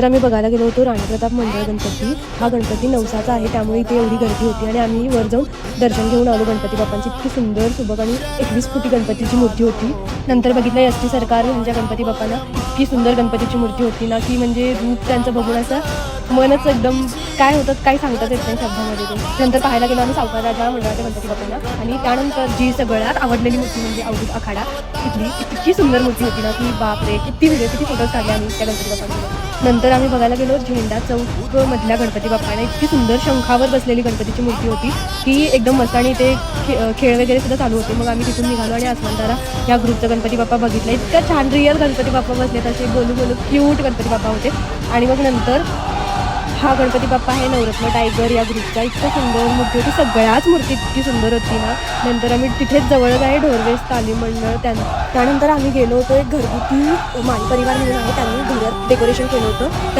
तर आम्ही बघायला गेलो होतो राणीप्रताप मंडळ गणपती. हा गणपती नवसाचा आहे, त्यामुळे इथे एवढी गर्दी होती आणि आम्ही वर जाऊन दर्शन घेऊन आलो गणपती बाप्पांची. इतकी सुंदर सुबक आणि 21 फुटी गणपतीची मूर्ती होती. नंतर बघितलं एस टी सरकार यांच्या गणपती बाप्पांना, इतकी सुंदर गणपतीची मूर्ती होती ना, की म्हणजे रूप त्यांचं बघून असं मनच एकदम काय होतं काय सांगतात येत नाही शब्दामध्ये ते. नंतर पाहायला गेलो आम्ही सावकार राजा मंडळाच्या गणपती बाप्पांना आणि त्यानंतर जी सगळ्यात आवडलेली मूर्ती म्हणजे अवधूत आखाडा. इतकी सुंदर मूर्ती होती ना, की बापरे, किती फोटोज काढले आम्ही त्या गणपती बाप्पांकडे. नंतर आम्ही बघायला गेलो झेंडा चौक मधल्या गणपती बाप्पाने. इतकी सुंदर शंखावर बसलेली गणपतीची मूर्ती होती, की एकदम मस्त. आणि ते खेळ वगैरे सुद्धा चालू होते. मग आम्ही तिथून निघालो आणि आसमानतारा या ग्रुपचा गणपती बाप्पा बघितला. इतकं छान रिअल गणपती बाप्पा बसलेत, असे गोलू गोलू क्यूट गणपती बाप्पा होते. आणि मग नंतर हा गणपती बाप्पा आहे नवरत्न टायगर या ग्रुपचा. इतकं सुंदर मूर्ती होती, सगळ्याच मूर्ती इतकी सुंदर होती ना. नंतर आम्ही तिथेच जवळच आहे ढोरवेस तालीम मंडळ, त्यानंतर आम्ही गेलो होतो एक घरगुती माळी परिवार म्हणून आहे, त्यांनी घरात डेकोरेशन केलं होतं.